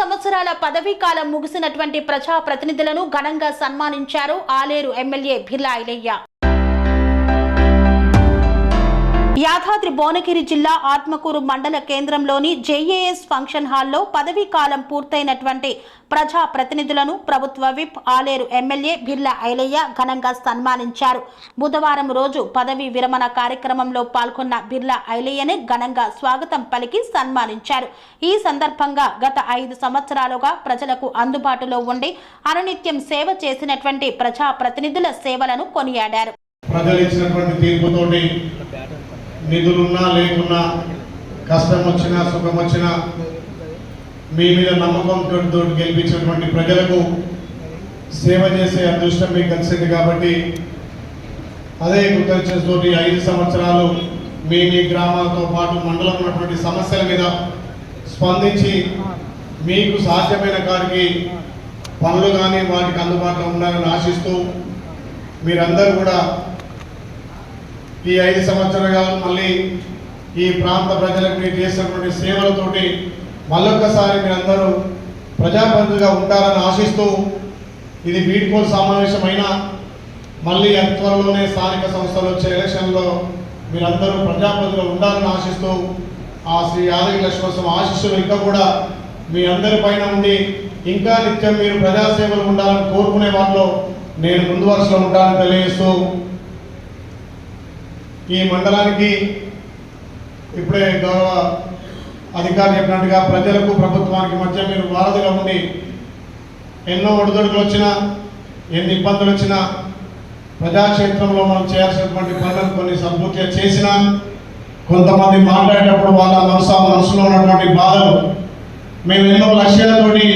సంవత్సరాల పదవీ కాలం ముగిసినటువంటి ప్రజా ప్రతినిధులను ఘనంగా సన్మానించారు ఆలేరు ఎమ్మెల్యే భిల్లా ఐలయ్య. యాదాద్రి భువనగిరి జిల్లా ఆత్మకూరు మండల కేంద్రంలోని జేఏఎస్ ఫంక్షన్ హాల్లో పదవీ కాలం పూర్తయినటువంటి ప్రజా ప్రతినిధులను ప్రభుత్వ విప్ ఆలేరు ఎమ్మెల్యే భిల్లా ఐలయ్య ఘనంగా సన్మానించారు. బుధవారం రోజు పదవీ విరమణ కార్యక్రమంలో పాల్గొన్న భిల్లా ఐలయ్యని ఘనంగా స్వాగతం పలికి సన్మానించారు. ఈ సందర్భంగా గత 5 సంవత్సరాలుగా ప్రజలకు అందుబాటులో ఉండి అనునిత్యం సేవ చేసినటువంటి ప్రజా ప్రతినిధుల సేవలను కొనియాడారు. నిధులున్నా లేకున్నా కష్టం వచ్చినా సుఖం వచ్చినా మీ మీద నమ్మకంతో గెలిపించినటువంటి ప్రజలకు సేవ చేసే అదృష్టం మీకు కలిసింది. కాబట్టి అదే కృతజ్ఞతతో 5 సంవత్సరాలు మీ గ్రామాలతో పాటు మండలం ఉన్నటువంటి సమస్యల మీద స్పందించి మీకు సాధ్యమైన కాడికి పనులు కానీ వాటికి అందుబాటులో ఉండాలని ఆశిస్తూ మీరందరూ కూడా ఈ 5 సంవత్సరాలు మళ్ళీ ఈ ప్రాంత ప్రజలకు మీరు చేసినటువంటి సేవలతోటి మళ్ళొక్కసారి మీరందరూ ప్రజాప్రతినిధిగా ఉంటారని ఆశిస్తూ ఇది వీడ్కోలు సమావేశమైన మళ్ళీ త్వరలోనే స్థానిక సంస్థలు వచ్చే ఎలక్షన్లో మీరందరూ ప్రజాప్రతినిధిగా ఉండాలని ఆశిస్తూ ఆ శ్రీ యాదగిరి లక్ష్మణ ఆశిస్సులు ఇంకా కూడా మీ అందరి పైన ఉండి ఇంకా నిత్యం మీరు ప్రజాసేవలు ఉండాలని కోరుకునే వాళ్ళలో నేను ముందు వరుసలో ఉంటానని తెలియజేస్తూ ఈ మండలానికి ఇప్పుడే గౌరవ అధికారులు చెప్పినట్టుగా ప్రజలకు ప్రభుత్వానికి మధ్య మీరు వారధిగా ఉండి ఎన్నో ఒడిదొడుకులు వచ్చినా ఎన్ని ఇబ్బందులు వచ్చినా ప్రజాక్షేత్రంలో మనం చేయాల్సినటువంటి పనులను కొన్ని సంపూర్తిగా చేసినా కొంతమంది మాట్లాడేటప్పుడు వాళ్ళ మనసులో ఉన్నటువంటి బాధలు మేము ఎన్నో లక్ష్యాలతోటి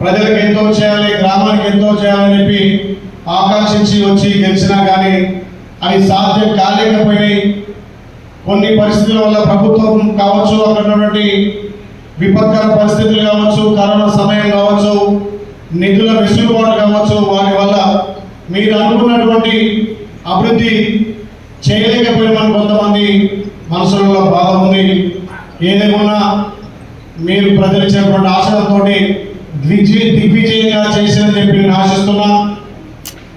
ప్రజలకు ఎంతో చేయాలి, గ్రామానికి ఎంతో చేయాలని చెప్పి ఆకాంక్షించి వచ్చి గెలిచినా కానీ అవి సాధ్యం కాలేకపోయినాయి. కొన్ని పరిస్థితుల వల్ల ప్రభుత్వం కావచ్చు, అక్కడ ఉన్నటువంటి విపత్కర పరిస్థితులు కావచ్చు, కరోనా సమయం కావచ్చు, నిధుల వెసులుబాటు కావచ్చు, వాటి వల్ల మీరు అనుకున్నటువంటి అభివృద్ధి చేయలేకపోయిన కొంతమంది మనసులలో బాధ ఉంది. ఏదేమన్నా మీరు ప్రజలు ఇచ్చినటువంటి ఆశలతో దిగ్విజయంగా చేసిందని చెప్పి నేను ఆశిస్తున్నా.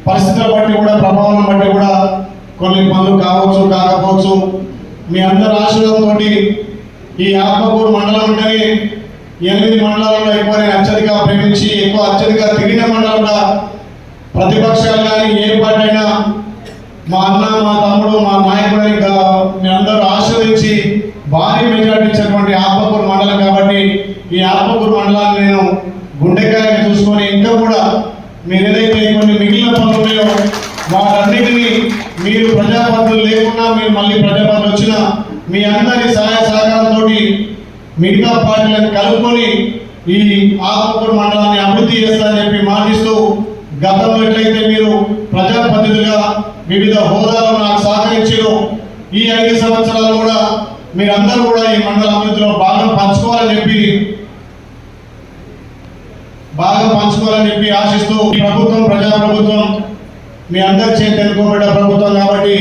పరిస్థితుల బట్టి కూడా ప్రభావం బట్టి కూడా కొన్ని పనులు కావచ్చు కాకపోవచ్చు. మీ అందరి ఆశీర్వాదంతో ఈ ఆత్మకూరు మండలం ఉంటేనే 8 మండలాల్లో ఎక్కువ నేను అత్యధిక ప్రేమించి ఎక్కువ అత్యధిక తిరిగిన మండలంగా ప్రతిపక్షాలు కానీ ఏ పార్టీ అయినా మా అన్న మా తమ్ముడు మా నాయకుడిని మీ అందరూ ఆశీర్వదించి భారీ మెజార్టీ ఇచ్చినటువంటి ఆత్మకూరు మండలం. కాబట్టి ఈ ఆత్మకూరు మండలాన్ని నేను గుండెకాయగా చూసుకొని ఇంకా కూడా మీరు ఏదైతే కొన్ని మిగిలిన పనులు ఉన్నాయో వాటన్నిటినీ మీరు ప్రజాప్రతినిధులు లేకున్నా మీరు మళ్ళీ ప్రజాప్రతినిధులు వచ్చినా మీ అందరి సహాయ సహకారంతో మిగతా పార్టీలను కలుపుకొని ఈ ఆత్మకూరు మండలాన్ని అభివృద్ధి చేస్తారని చెప్పి మాటిస్తూ గతంలో ఎట్లయితే మీరు ప్రజాప్రతినిధులుగా వివిధ హోదాలో నాకు సహకరించారు, ఈ 5 సంవత్సరాలు కూడా మీరందరూ కూడా ఈ మండల అభివృద్ధిలో భాగం పంచుకోవాలని చెప్పి ఆశిస్తూ ప్రభుత్వం ప్రజాప్రభుత్వం మీ అందరి చేతి ఎన్నుకోబడ్డ ప్రభుత్వం కాబట్టి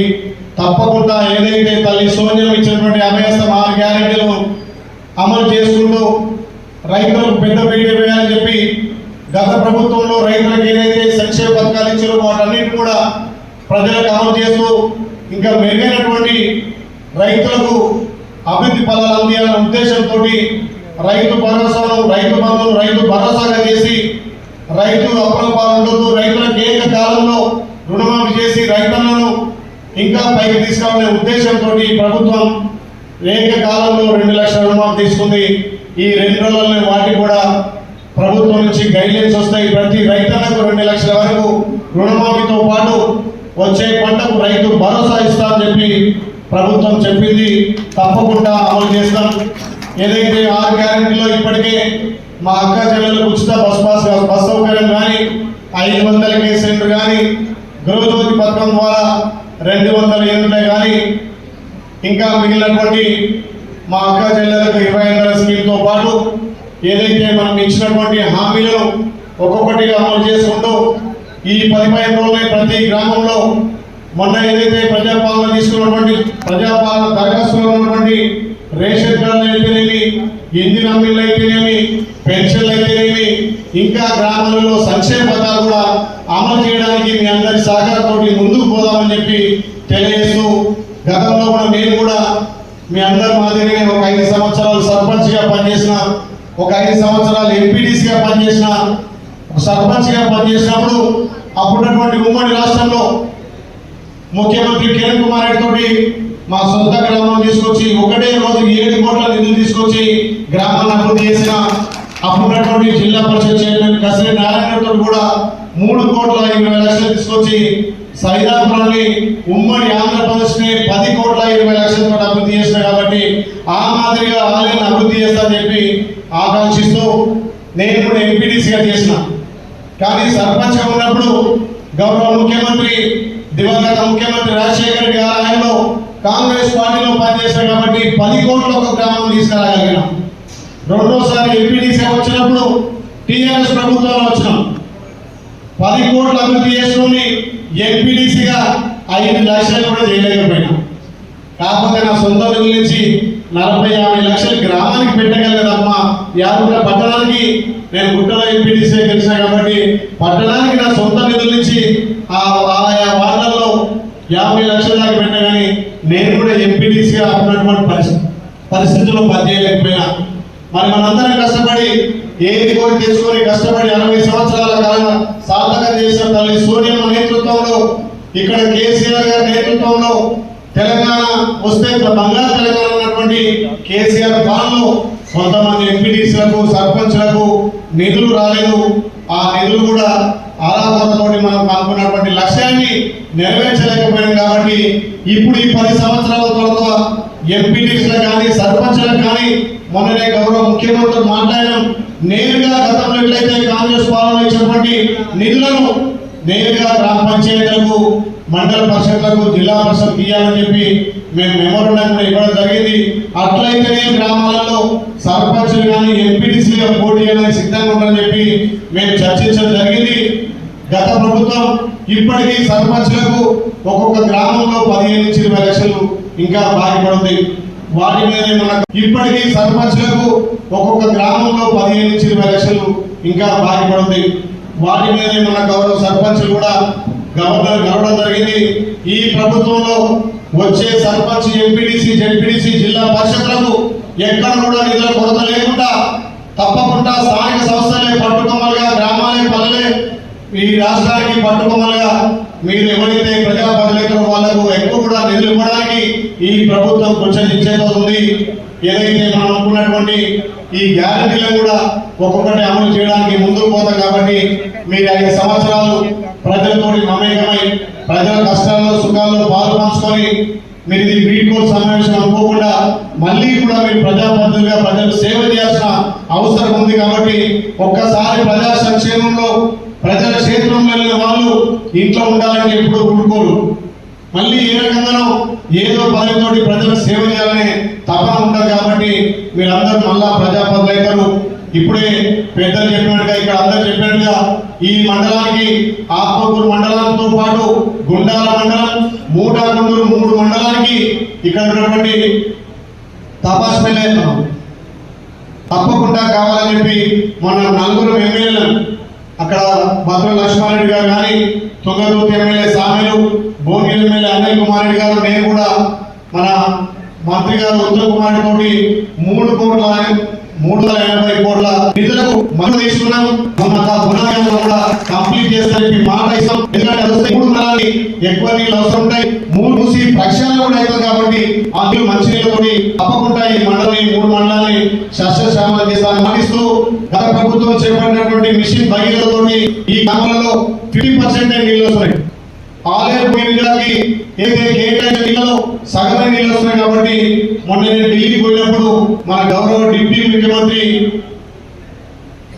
తప్పకుండా ఏదైతే తల్లి సోనియా ఇచ్చినటువంటి అభయస్థం 6 గ్యారెంటీలు అమలు చేసుకుంటూ రైతులకు పెద్ద పీట వేయాలని చెప్పి గత ప్రభుత్వంలో రైతులకు ఏదైతే సంక్షేమ పథకాలు ఇచ్చారో వాటన్నిటి కూడా ప్రజలకు అమలు చేస్తూ ఇంకా మెరుగైనటువంటి రైతులకు అభివృద్ధి ఫలాలు అందియాలనే ఉద్దేశంతో రైతు భరోసాను రైతు బంధువులు రైతు భరోసాగా చేసి రైతు అప్పుల పాల్గొంటూ రైతులకు ఏకకాలంలో రుణమాఫీ చేసి రైతులను ఇంకా పైకి తీసుకురావాలనే ఉద్దేశంతో ప్రభుత్వం ఏకకాలంలో 2 లక్షల రుణమాఫీ తీసుకుంది. ఈ 2 రోజుల్లోనే వాటికి కూడా ప్రభుత్వం నుంచి గైడ్లైన్స్ వస్తాయి. ప్రతి రైతన్నకు 2 లక్షల వరకు రుణమాఫీతో పాటు వచ్చే పంటకు రైతు భరోసా ఇస్తామని చెప్పి ప్రభుత్వం చెప్పింది. తప్పకుండా అమలు చేస్తాం. ఏదైతే 6 గ్యారెంటీలో ఇప్పటికే మా అక్క చెల్లెలకు ఉచిత బస్ సౌకర్యం కానీ 500 సిలిండర్ కానీ గృహజ్యోతి పథకం ద్వారా 200 యూనిట్లు కానీ ఇంకా మిగిలినటువంటి మా అక్క చెల్లెలకు 25,000 స్కీమ్తో పాటు ఏదైతే మనం ఇచ్చినటువంటి హామీలను ఒక్కొక్కటిగా అమలు చేసుకుంటూ ఈ 15 రోజులే ప్రతి గ్రామంలో మొన్న ఏదైతే ప్రజాపాలన తీసుకున్నటువంటి ప్రజాపాలన దరఖాస్తులో ఉన్నటువంటి రేషన్ కార్డులు అయితేనేమి ఇంజిన్ అమ్మీలు అయితేనేమి, పెన్షన్లు అయితేనేమి, ఇంకా గ్రామాలలో సంక్షేమ పథకాలు కూడా అమలు చేయడానికి మీ అందరి సహకారంతో ముందుకు పోదామని చెప్పి తెలియజేస్తూ, గతంలో కూడా నేను కూడా మీ అందరి మాదిరిగానే ఒక 5 సంవత్సరాలు సర్పంచ్గా పనిచేసిన, ఒక 5 సంవత్సరాలు ఎంపీటీసీగా పనిచేసిన, సర్పంచ్గా పనిచేసినప్పుడు అప్పుడున్నటువంటి ఉమ్మడి రాష్ట్రంలో ముఖ్యమంత్రి కిరణ్ కుమార్ రెడ్డి తోటి మా సొంత గ్రామం తీసుకొచ్చి ఒకటే రోజు 7 కోట్ల నిధులు తీసుకొచ్చి గ్రామాన్ని అభివృద్ధి చేసిన అప్పుడున్నటువంటి జిల్లా పరిషత్ చైర్మన్ కసిరెడ్డి నారాయణతో కూడా 3,20,00,000 తీసుకొచ్చి సైదాపురాన్ని ఉమ్మడి ఆంధ్రప్రదేశ్ ని 10,20,00,000 అభివృద్ధి చేసిన కాబట్టి ఆ మాదిరిగా ఆలయాన్ని అభివృద్ధి చేస్తానని చెప్పి ఆకాంక్షిస్తూ నేను కూడా ఎంపీటీసీగా చేసిన. కానీ సర్పంచ్గా ఉన్నప్పుడు గౌరవ ముఖ్యమంత్రి దివంగత ముఖ్యమంత్రి రాజశేఖర రెడ్డి గారి హయాంలో కాంగ్రెస్ పార్టీలో పనిచేశారు కాబట్టి 10 కోట్ల ఒక గ్రామం తీసుకురాగలిగినాం. రెండోసారి ఎంపీటీసీ వచ్చినప్పుడు టీఆర్ఎస్ ప్రభుత్వంలో వచ్చినాం. 10 కోట్ల అభివృద్ధి చేసుకుని ఎంపీటీసీగా 5 లక్షలు కూడా చేయలేకపోయినా. కాకపోతే నా సొంత నిధుల నుంచి 40-50 లక్షలు గ్రామానికి పెట్టగలిగేదమ్మా. యాదగిరి పట్టణానికి నేను గుట్టలో ఎంపీటీసీ గెలిచిన కాబట్టి పట్టణానికి నా సొంత నిధుల నుంచి ఆయా వార్డులలో 50 లక్షల దాకా పెట్టినా కానీ నేను కూడా ఎంపీటీసీగా ఉన్నటువంటి పరిస్థితుల్లో పనిచేయలేకపోయినా. మరి మనందరం కష్టపడి ఏది కోరి తెచ్చుకొని కష్టపడి 60 సంవత్సరాల కాలం సాధకం చేసిన తల్లి సోనియమ్మ నేతృత్వంలో, ఇక్కడ కేసీఆర్ గారి నేతృత్వంలో తెలంగాణ వస్తే బంగారు తెలంగాణ ఉన్నటువంటి కేసీఆర్ పాలనలో కొంతమంది ఎంపీటీసీలకు సర్పంచ్లకు నిధులు రాలేదు. ఆ నిధులు కూడా ఆరాధనతోటి మనం అనుకున్నటువంటి లక్ష్యాన్ని నెరవేర్చలేకపోయాం. కాబట్టి ఇప్పుడు ఈ 10 సంవత్సరాల తర్వాత ఎంపీటీసీలకు కానీ సర్పంచ్లకు కానీ మొన్ననే గౌరవ ముఖ్యమంత్రి మాట్లాడడం, నేరుగా గతంలో ఎట్లయితే కాంగ్రెస్ పాలన ఇచ్చినటువంటి నిధులను నేరుగా గ్రామ పంచాయతీలకు, మండల పరిషత్లకు, జిల్లా పరిషత్ ఇవ్వాలని చెప్పి మేము మెమోరాండం కూడా ఇవ్వడం జరిగింది. అట్లయితేనే గ్రామాలలో సర్పంచ్లు కానీ ఎంపీటీసీగా పోటీ చేయడానికి సిద్ధంగా ఉందని చెప్పి మేము చర్చించడం జరిగింది. గత ప్రభుత్వం ఇప్పటికీ సర్పంచ్లకు ఒక్కొక్క గ్రామంలో 15-20 లక్షలు ఇంకా బాకీపడుతుంది. వాటి మీద ఇప్పటికీ సర్పంచ్లకు ఒక్కొక్క గ్రామంలో 15-20 లక్షలు ఇంకా బాకీపడుతుంది. వాటి మీద మన గౌరవ సర్పంచ్లు కూడా గవర్నర్ కలవడం జరిగింది. ఈ ప్రభుత్వంలో వచ్చే సర్పంచ్, ఎంపీటీసీ, జెడ్పీటీసీ, జిల్లా పరిషత్లకు ఎక్కడ కూడా నిధుల కొరత లేకుండా తప్పకుండా స్థానిక సంస్థలే పట్టుకొమ్మలుగా, గ్రామాలే పల్లెలే ఈ రాష్ట్రానికి పట్టుకొమ్మలుగా మీరు ఎవరైతే ప్రజాప్రతినిధులు వాళ్లకు ఎక్కువ కూడా నిధులు ఇవ్వడానికి ఈ ప్రభుత్వం కొంచెం నిశ్చయితోంది. ఏదైతే మనం అనుకున్నటువంటి ఈ గ్యారెంటీలను కూడా ఒక్కొక్కటి అమలు చేయడానికి ముందుకు పోతాం. కాబట్టి మీరు 5 సంవత్సరాలు ప్రజలతో మమేకమై ప్రజల కష్టాల్లో సుఖాల్లో పాలు పంచుకొని మీరు ఇది వీడ్కోలు సమావేశం అనుకోకుండా మళ్ళీ కూడా మీరు ప్రజాప్రతినిధులుగా ప్రజలకు సేవ చేయాల్సిన అవసరం ఉంది. కాబట్టి ఒక్కసారి ప్రజా సంక్షేమంలో ప్రజల క్షేత్రంలో వెళ్ళిన వాళ్ళు ఇంట్లో ఉండాలని ఎప్పుడూ ఊరుకోరు. మళ్ళీ ఏ రకంగానో ఏదో పనితోటి ప్రజలకు సేవ చేయాలనే తపన ఉంటుంది. కాబట్టి మీరందరూ మళ్ళా ప్రజాప్రతినిధులు అవుతారు. ఇప్పుడే పెద్దలు చెప్పినట్టుగా, ఇక్కడ అందరూ చెప్పినట్టుగా ఈ మండలానికి ఆత్మకూరు మండలంతో పాటు గుండాల మండలం, మూటాగుండూరు 3 మండలానికి ఇక్కడ ఉన్నటువంటి తపాస్పల్లె తప్పకుండా కావాలని చెప్పి మన 4 ఎమ్మెల్యేలు అక్కడ భద్ర లక్ష్మారెడ్డి గారు కానీ, తుంగతుర్తి ఎమ్మెల్యే సామెలు, భోగిల్ ఎమ్మెల్యే అనిల్ కుమార్ రెడ్డి గారు, నేను కూడా మన మంత్రి గారు ఉత్తమ్ కుమార్ తోటి 3,380 కోట్ల నిధులకు మనం తీసుకున్నాం. కూడా కంప్లీట్ చేస్తారని మాట ఇస్తాం. ఎందుకంటే 3 మండలాన్ని ఎక్కువ నీళ్ళు అవసరం ఉంటాయి. 3 మూసి ప్రక్షాళన కూడా అవుతుంది. కాబట్టి అందులో మంచి నీళ్ళతోటి తప్పకుండా ఈ మండలి 3 మండలాన్ని సస్యశ్యామలం చేస్తామని మాటిస్తూ గత ప్రభుత్వం చేపట్టినటువంటి మిషన్ భగీరథతోటి ఈ గ్రామాలలో 50% నీళ్ళు వస్తున్నాయి. ఆలయ నీళ్ళకి ఏదైతే కేటాయించిన నీళ్ళలో సగమే నీళ్ళు వస్తున్నాయి. కాబట్టి మొన్న నేను ఢిల్లీకి పోయినప్పుడు మన గౌరవ డిప్యూటీ ముఖ్యమంత్రి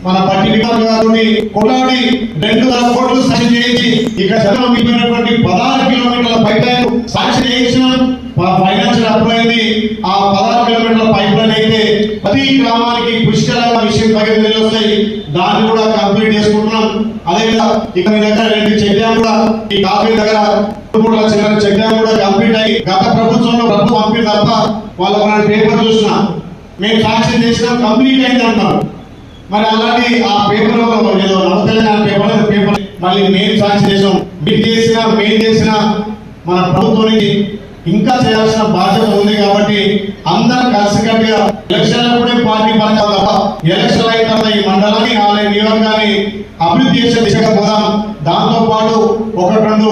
మన పట్టి గారిని కొట్లాడి 2,000 కోట్లు సాక్షి చేయించి ఇక్కడ మిగిలినటువంటి 16 కిలోమీటర్ల పైప్ లైన్ సాక్షి చేయించిన ఫైనాన్షియల్ అప్రూవ్ అయింది. ఆ 16 కిలోమీటర్ల పైప్ లైన్ అయితే ప్రతి గ్రామానికి పుష్కలంగా విషయం నీళ్ళు వస్తాయి. దాన్ని కూడా కంప్లీట్ చేసుకుంటున్నాం. అదేవిధంగా ఇక్కడ దగ్గర 2 చెక్ డ్యామ్ కూడా ఈ కాఫీ దగ్గర చెక్ డ్యామ్ కూడా కంప్లీట్ అయ్యి గత ప్రభుత్వంలో ప్రభుత్వం పంపిణీ తప్ప వాళ్ళ పేపర్ చూసిన మేము శాంక్షన్ చేసినాం, కంప్లీట్ అయింది అంటారు. మరి అలాంటి ఆ పేపర్ ఏదో నవతెలంగాణ పేపర్ మళ్ళీ మేము శాంక్షన్ చేసాం. మేము చేసిన మన ప్రభుత్వానికి ఇంకా చేయాల్సిన బాధ్యత ఉంది. కాబట్టి అందరూ కలిసికట్టుగా ఎలక్షన్లప్పుడే పార్టీ పరంగా తప్ప ఎలక్షన్ అయిన తర్వాత ఈ మండలాన్ని ఆలయ నియోజకాన్ని అభివృద్ధి చేసే దిశగా పోదాం. దాంతో పాటు ఒకటి రెండు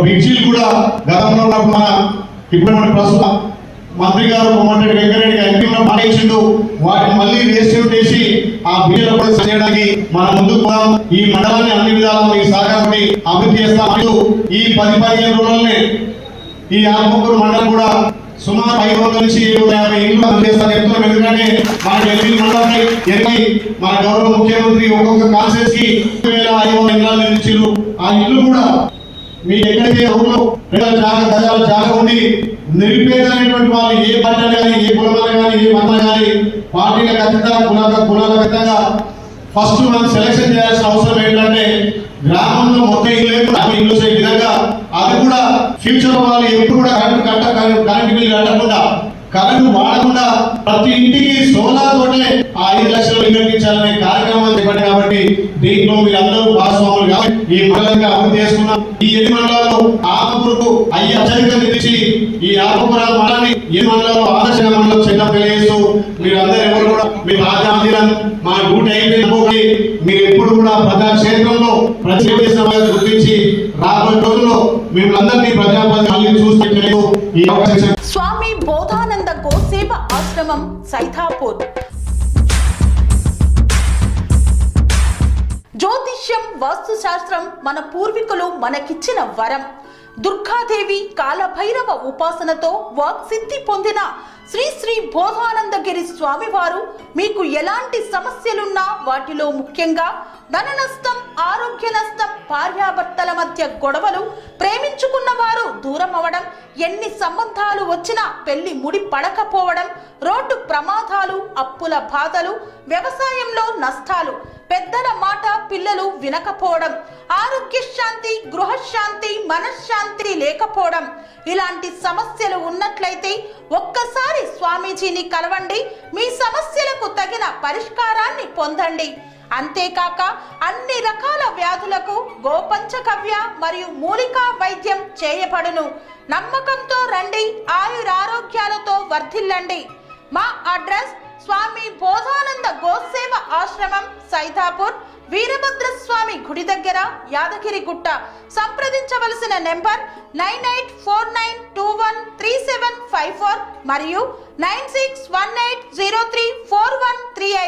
బ్రిడ్జిలు కూడా గతంలో ఉన్నప్పుడు మన ఇప్పుడు ప్రస్తుతం మంత్రి గారు కోమటిరెడ్డి వెంకటరెడ్డి గారు మానేసిండు, వాటిని మళ్ళీ రిజిస్టర్ చేసి ఆ బిల్లులు కూడా చేయడానికి మనం ముందుకు పోదాం. ఈ మండలాన్ని అన్ని విధాలను ఈ సహకారాన్ని అభివృద్ధి చేస్తాం. ఈ 10-15 రోజులనే ఈ ఆత్మకూరు మండలం కూడా సుమారు 500 నుంచి 750 ఇళ్ళు అందజేస్తారని చెప్తున్నాం. ఎందుకంటే మనకి 8 మండలాన్ని మన గౌరవ ముఖ్యమంత్రి ఒక్కొక్క కాన్సెన్స్ కి 2500 ఇళ్ళు నిర్మించారు. ఆ ఇల్లు కూడా మీకు ఎక్కడైతే ఊళ్ళో గజాల జాగా ఉండి నిరుపేదైనటువంటి వాళ్ళు ఏ పార్టీ కానీ ఏ కులమాలు కానీ ఏ మతాలు కానీ పార్టీలకు అతీతంగా కులాలకు అతీతంగా ఫస్ట్ మనం సెలక్షన్ చేయాల్సిన అవసరం ఏంటంటే గ్రామంలో మొత్తం ఇల్లు చేసే విధంగా అది కూడా ఫ్యూచర్ వాళ్ళు ఎప్పుడు కూడా కరెంట్ బిల్లు కట్టకుండా కరెంటు వాడకుండా ప్రతి ఇంటికి సోలార్ తోటే ఆ 5 లక్షలు నిర్మించాలనే కార్యక్రమాలు చెప్పండి. కాబట్టి దీంట్లో మీరందరూ భాగస్వాములు కాబట్టి ఈ మండలంగా అభివృద్ధి చేసుకున్నాం. ఈ 8 మండలాల్లో ఆత్మకూరుకు అత్యధిక నిలిచి ఈ ఆత్మకూర మండలాన్ని 7 మండలాల్లో ఆదర్శ మండలం చేయడం తెలియజేస్తూ మీరందరూ ఎవరు కూడా మీ రాజ్యాంగం మా డ్యూటీ అయిపోయి మీరు ఎప్పుడు కూడా ప్రజాక్షేత్రంలో ప్రజలు గుర్తించి రాబోయే రోజుల్లో మిమ్మల్ని ప్రజాపతి మళ్ళీ చూస్తూ ఈ అవకాశం. స్వామి బోధానంద గోసేవ ఆశ్రమం సైథాపూర్. జ్యోతిష్యం, వాస్తుశాస్త్రం మన పూర్వీకులు మనకిచ్చిన వరం. దుర్గాదేవి, కాలభైరవ ఉపాసనతో వాక్సిద్ధి పొందిన శ్రీ శ్రీ బోధానందగిరి స్వామివారు మీకు ఎలాంటి సమస్యలున్నా, వాటిలో ముఖ్యంగా ధన నష్టం, ఆరోగ్య నష్టం, భార్యాభర్తల మధ్య గొడవలు, ప్రేమించుకున్న వారు దూరం అవడం, ఎన్ని సంబంధాలు వచ్చినా పెళ్లి ముడి పడకపోవడం, రోడ్డు ప్రమాదాలు, అప్పుల బాధలు, వ్యవసాయంలో నష్టాలు, పెద్దల మాట పిల్లలు వినకపోవడం, ఆరోగ్య శాంతి, గృహశాంతి, మనశ్శాంతి లేకపోవడం, ఇలాంటి సమస్యలు ఉన్నట్లయితే ఒక్కసారి స్వామీజీని కలవండి. మీ సమస్యలకు తగిన పరిష్కారాన్ని పొందండి. అంతేకాక అన్ని రకాల వ్యాధులకు గోపంచకవ్య మరియు మూలికా వైద్యం చేయబడును. నమ్మకంతో రండి, ఆయురారోగ్యాలతో వర్ధిల్లండి. మా అడ్రస్ స్వామి బోధానంద గోసేవ ఆశ్రమం, సైథాపూర్, వీరభద్రస్వామి గుడి దగ్గర, యాదగిరిగుట్ట. సంప్రదించవలసిన నెంబర్ 9849213754 మరియు 9618034138.